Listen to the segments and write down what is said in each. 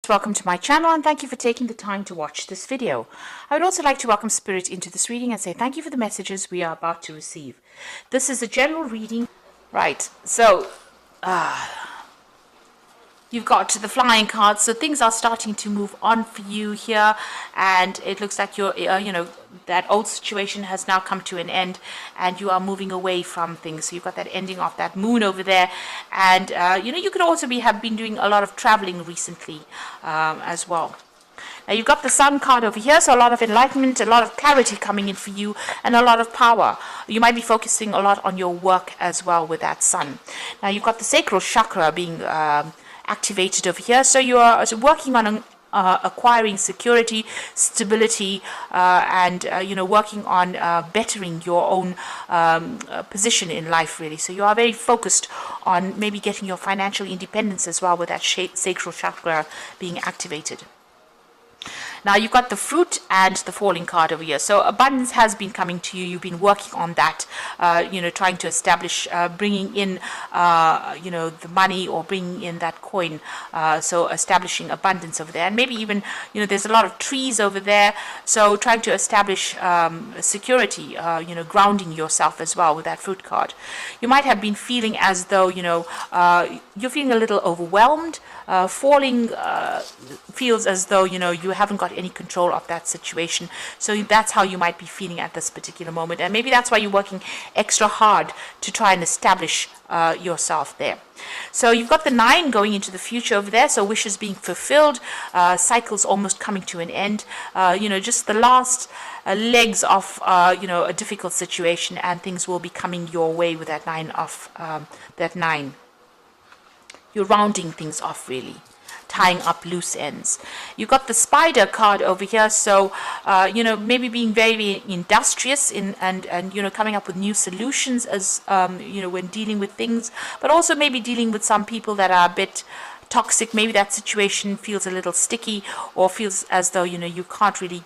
Welcome to my channel and thank you for taking the time to watch this video. I would also like to welcome Spirit into this reading and say thank you for the messages we are about to receive. This is a general reading. Right, so you've got the flying cards, so things are starting to move on for you here, and it looks like you're, that old situation has now come to an end, and you are moving away from things. So you've got that ending of that moon over there, and you could also have been doing a lot of traveling recently as well. Now you've got the Sun card over here, so a lot of enlightenment, a lot of clarity coming in for you, and a lot of power. You might be focusing a lot on your work as well with that Sun. Now you've got the sacral chakra being activated over here, so you are working on acquiring security, stability, and working on bettering your own position in life, really. So you are very focused on maybe getting your financial independence as well with that sacral chakra being activated. Now you've got the Fruit and the Falling card over here. So abundance has been coming to you. You've been working on that, trying to establish, bringing in, the money or bringing in that coin. So establishing abundance over there. And maybe even, there's a lot of trees over there. So trying to establish security, grounding yourself as well with that Fruit card. You might have been feeling as though, you're feeling a little overwhelmed. Falling feels as though, you haven't got any control of that situation. So that's how you might be feeling at this particular moment. And maybe that's why you're working extra hard to try and establish yourself there. So you've got the 9 going into the future over there. So wishes being fulfilled, cycles almost coming to an end. Just the last legs of, a difficult situation, and things will be coming your way with that 9. You're rounding things off, really, tying up loose ends. You've got the Spider card over here, so maybe being very industrious and coming up with new solutions as when dealing with things, but also maybe dealing with some people that are a bit toxic. Maybe that situation feels a little sticky, or feels as though you can't really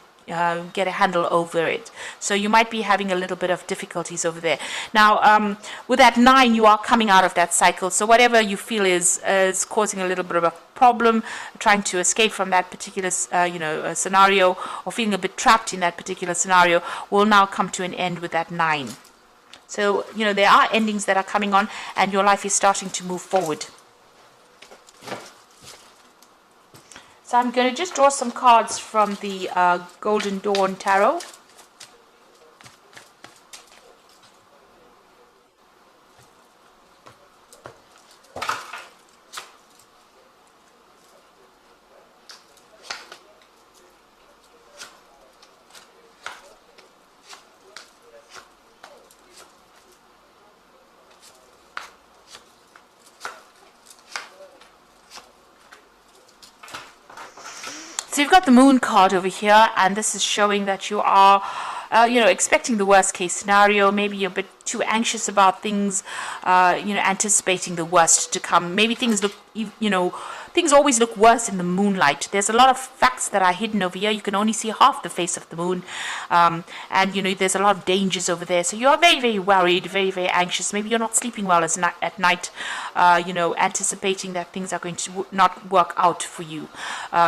get a handle over it. So you might be having a little bit of difficulties over there. Now, with that 9, you are coming out of that cycle. So whatever you feel is causing a little bit of a problem, trying to escape from that particular, scenario, or feeling a bit trapped in that particular scenario, will now come to an end with that 9. So, there are endings that are coming on, and your life is starting to move forward. So I'm going to just draw some cards from the Golden Dawn Tarot. So you've got the Moon card over here, and this is showing that you are, expecting the worst case scenario. Maybe you're a bit too anxious about things, anticipating the worst to come. Maybe things look, things always look worse in the moonlight. There's a lot of facts that are hidden over here. You can only see half the face of the moon, and there's a lot of dangers over there. So you're very, very worried, very, very anxious. Maybe you're not sleeping well at night, anticipating that things are going to not work out for you.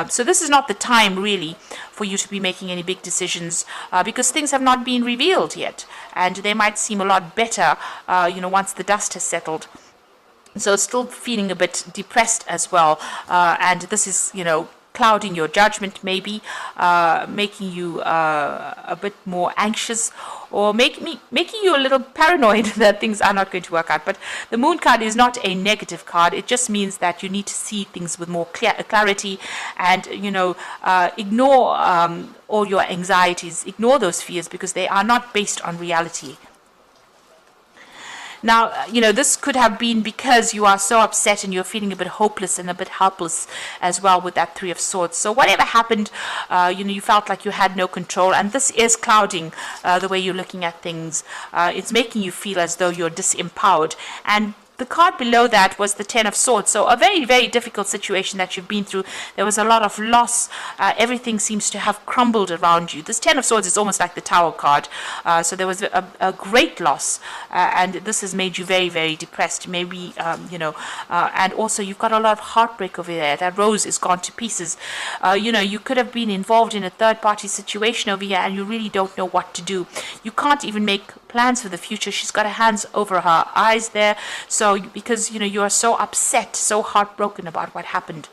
So this is not the time really for you to be making any big decisions, because things have not been revealed yet, and they might seem a lot better, once the dust has settled. So still feeling a bit depressed as well, and this is, clouding your judgment, maybe making you a bit more anxious, or making you a little paranoid that things are not going to work out. But the Moon card is not a negative card. It just means that you need to see things with more clarity, and ignore all your anxieties, ignore those fears, because they are not based on reality. Now, this could have been because you are so upset and you're feeling a bit hopeless and a bit helpless as well with that 3 of Swords. So whatever happened, you felt like you had no control, and this is clouding the way you're looking at things. It's making you feel as though you're disempowered. And the card below that was the Ten of Swords. So a very, very difficult situation that you've been through. There was a lot of loss. Everything seems to have crumbled around you. This Ten of Swords is almost like the Tower card. So there was a great loss. And this has made you very, very depressed. Maybe, and also you've got a lot of heartbreak over there. That rose is gone to pieces. You could have been involved in a third-party situation over here and you really don't know what to do. You can't even make plans for the future. She's got her hands over her eyes there. So because you are so upset, so heartbroken about what happened.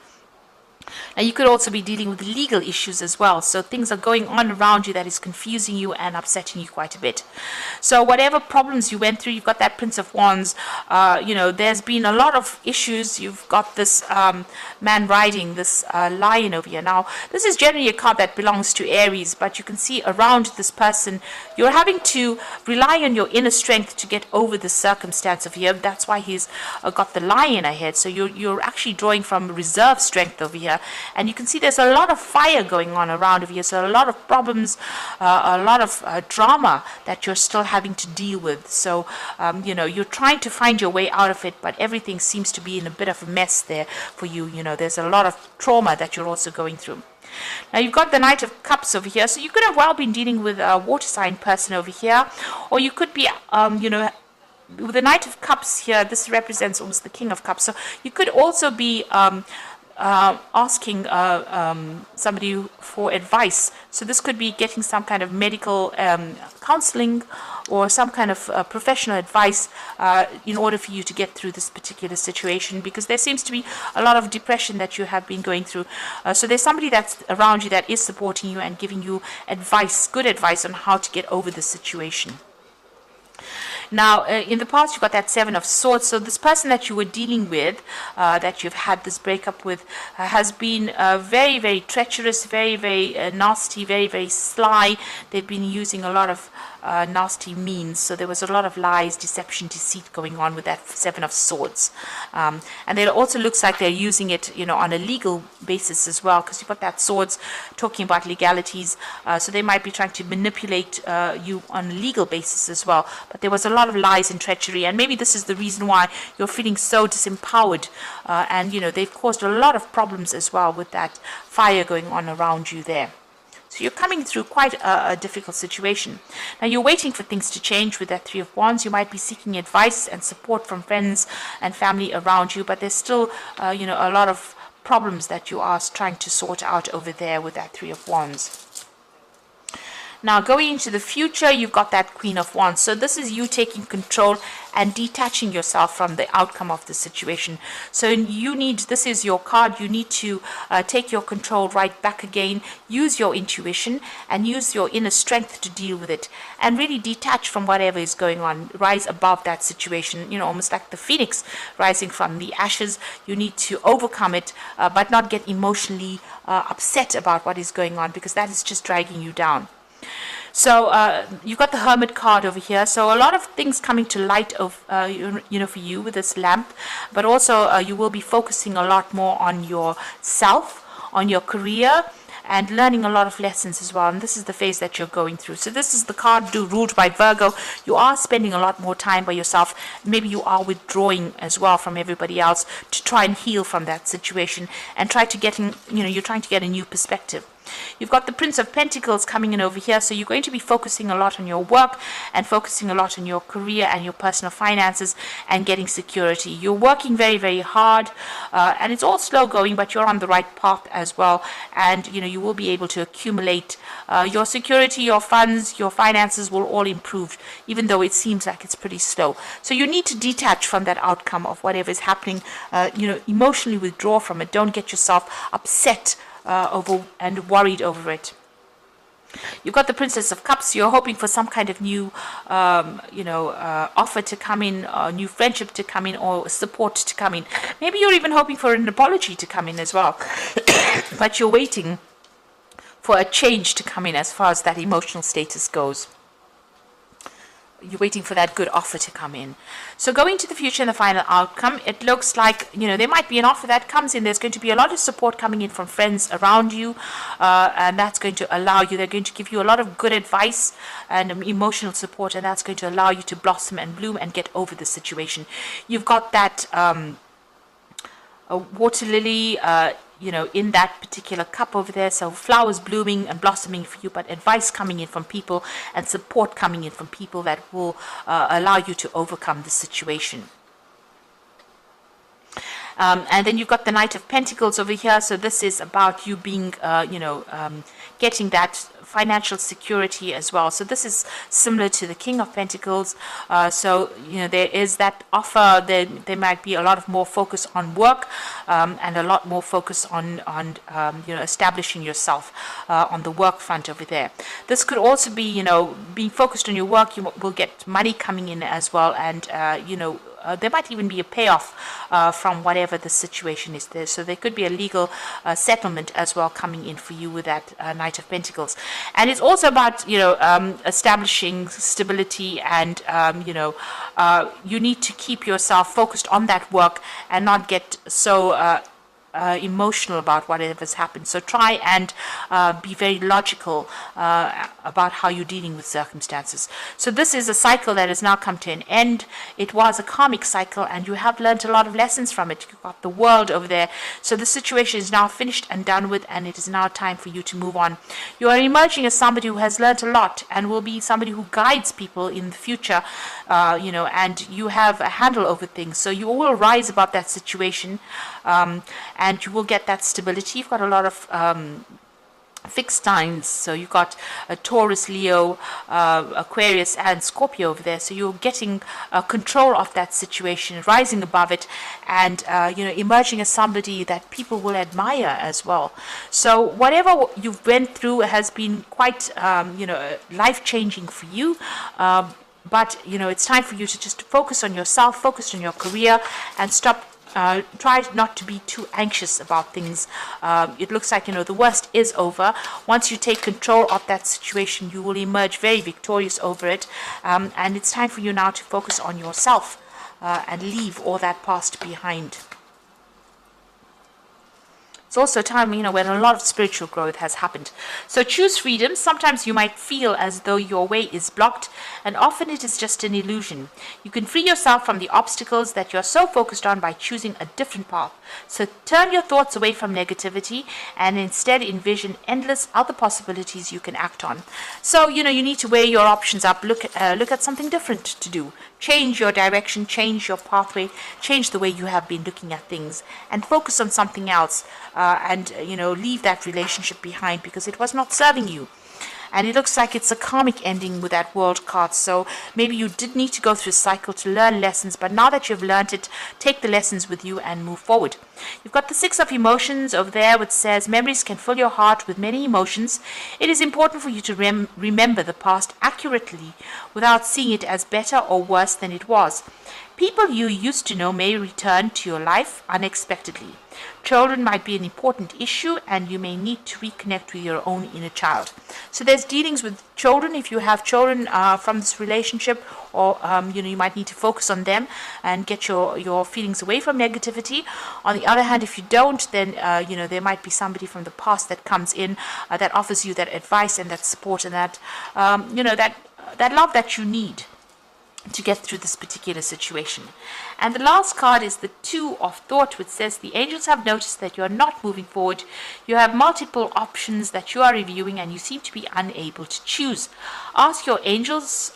And you could also be dealing with legal issues as well. So things are going on around you that is confusing you and upsetting you quite a bit. So whatever problems you went through, you've got that Prince of Wands. There's been a lot of issues. You've got this man riding this lion over here. Now, this is generally a card that belongs to Aries, but you can see around this person, you're having to rely on your inner strength to get over the circumstance of here. That's why he's got the lion ahead. So you're actually drawing from reserve strength over here. And you can see there's a lot of fire going on around over here. So a lot of problems, a lot of drama that you're still having to deal with. So, you're trying to find your way out of it, but everything seems to be in a bit of a mess there for you. There's a lot of trauma that you're also going through. Now you've got the Knight of Cups over here. So you could have well been dealing with a water sign person over here. Or you could be, with the Knight of Cups here, this represents almost the King of Cups. So you could also be asking somebody for advice. So this could be getting some kind of medical counseling or some kind of professional advice in order for you to get through this particular situation, because there seems to be a lot of depression that you have been going through. So there's somebody that's around you that is supporting you and giving you advice, good advice on how to get over the situation. Now, in the past, you got that Seven of Swords. So this person that you were dealing with, that you've had this breakup with, has been very, very treacherous, very, very nasty, very, very sly. They've been using a lot of nasty means. So there was a lot of lies, deception, deceit going on with that Seven of Swords. And it also looks like they're using it, on a legal basis as well, because you've got that Swords talking about legalities. So they might be trying to manipulate you on a legal basis as well. But there was a lot of lies and treachery, and maybe this is the reason why you're feeling so disempowered. And they've caused a lot of problems as well with that fire going on around you there. So you're coming through quite a difficult situation. Now you're waiting for things to change with that Three of Wands. You might be seeking advice and support from friends and family around you, but there's still, a lot of problems that you are trying to sort out over there with that Three of Wands. Now, going into the future, you've got that Queen of Wands. So this is you taking control and detaching yourself from the outcome of the situation. So this is your card. You need to take your control right back again, use your intuition and use your inner strength to deal with it, and really detach from whatever is going on. Rise above that situation, almost like the phoenix rising from the ashes. You need to overcome it, but not get emotionally upset about what is going on, because that is just dragging you down. So you've got the Hermit card over here. So a lot of things coming to light of for you with this lamp, but also you will be focusing a lot more on yourself, on your career, and learning a lot of lessons as well. And this is the phase that you're going through. So this is the card ruled by Virgo. You are spending a lot more time by yourself. Maybe you are withdrawing as well from everybody else to try and heal from that situation and try to get you're trying to get a new perspective. You've got the Prince of Pentacles coming in over here, so you're going to be focusing a lot on your work and focusing a lot on your career and your personal finances and getting security. You're working very, very hard, and it's all slow going, but you're on the right path as well. And you will be able to accumulate your security, your funds, your finances will all improve, even though it seems like it's pretty slow. So you need to detach from that outcome of whatever is happening. Emotionally withdraw from it. Don't get yourself upset over and worried over it. You've got the Princess of Cups. You're hoping for some kind of new, offer to come in, new friendship to come in, or support to come in. Maybe you're even hoping for an apology to come in as well. But you're waiting for a change to come in as far as that emotional status goes. you're waiting for that good offer to come in. So going to the future and the final outcome, it looks like, there might be an offer that comes in. There's going to be a lot of support coming in from friends around you, and that's going to allow you, they're going to give you a lot of good advice and emotional support, and that's going to allow you to blossom and bloom and get over the situation. You've got that a water lily, in that particular cup over there. So flowers blooming and blossoming for you, but advice coming in from people and support coming in from people that will allow you to overcome the situation. And then you've got the Knight of Pentacles over here. So this is about you being, getting that financial security as well. So this is similar to the King of Pentacles. So, there is that offer. There might be a lot of more focus on work and a lot more focus on establishing yourself on the work front over there. This could also be, being focused on your work. You will get money coming in as well, and, there might even be a payoff from whatever the situation is there. So there could be a legal settlement as well coming in for you with that Knight of Pentacles. And it's also about, establishing stability, and, you need to keep yourself focused on that work and not get so emotional about whatever's happened. So try and be very logical about how you're dealing with circumstances. So this is a cycle that has now come to an end. It was a karmic cycle, and you have learned a lot of lessons from it. You've got the world over there. So the situation is now finished and done with, and it is now time for you to move on. You are emerging as somebody who has learned a lot and will be somebody who guides people in the future, and you have a handle over things. So you will rise above that situation, and you will get that stability. You've got a lot of fixed signs. So you've got a Taurus, Leo, Aquarius, and Scorpio over there. So you're getting control of that situation, rising above it, and emerging as somebody that people will admire as well. So whatever you've went through has been quite life-changing for you. But it's time for you to just focus on yourself, focus on your career, and stop. Try not to be too anxious about things. It looks like, the worst is over. Once you take control of that situation, you will emerge very victorious over it. And it's time for you now to focus on yourself and leave all that past behind. It's also time, when a lot of spiritual growth has happened. So choose freedom. Sometimes you might feel as though your way is blocked, and often it is just an illusion. You can free yourself from the obstacles that you're so focused on by choosing a different path. So turn your thoughts away from negativity and instead envision endless other possibilities you can act on. So, you need to weigh your options up. Look at something different to do. Change your direction, change your pathway, change the way you have been looking at things, and focus on something else. And leave that relationship behind because it was not serving you. And it looks like it's a karmic ending with that world card. So maybe you did need to go through a cycle to learn lessons, but now that you've learned it, take the lessons with you and move forward. You've got the Six of Emotions over there, which says memories can fill your heart with many emotions. It is important for you to remember the past accurately without seeing it as better or worse than it was. People you used to know may return to your life unexpectedly. Children might be an important issue, and you may need to reconnect with your own inner child. So there's dealings with children. If you have children from this relationship, or you might need to focus on them and get your feelings away from negativity. On the other hand, if you don't, then there might be somebody from the past that comes in that offers you that advice and that support and that that love that you need to get through this particular situation. And the last card is the Two of Thought, which says the angels have noticed that you are not moving forward. You have multiple options that you are reviewing, and you seem to be unable to choose. Ask your angels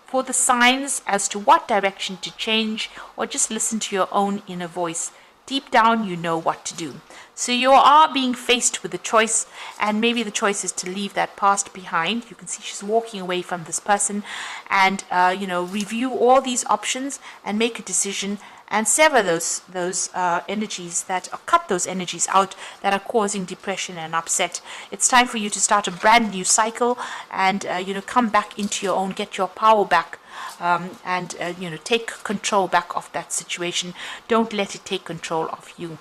for the signs as to what direction to change, or just listen to your own inner voice. Deep down, you know what to do. So you are being faced with a choice, and maybe the choice is to leave that past behind. You can see she's walking away from this person, and review all these options and make a decision and sever those energies cut those energies out that are causing depression and upset. It's time for you to start a brand new cycle and come back into your own, get your power back. And take control back of that situation. Don't let it take control of you.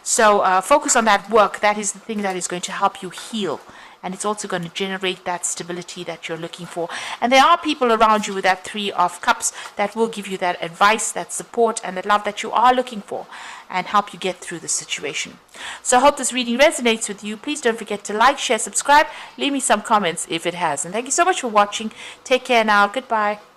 So focus on that work. That is the thing that is going to help you heal and it's also going to generate that stability that you're looking for. And there are people around you with that Three of Cups that will give you that advice, that support, and that love that you are looking for, and help you get through the situation. So I hope this reading resonates with you. Please don't forget to like, share, subscribe, leave me some comments if it has. And thank you so much for watching. Take care now. Goodbye.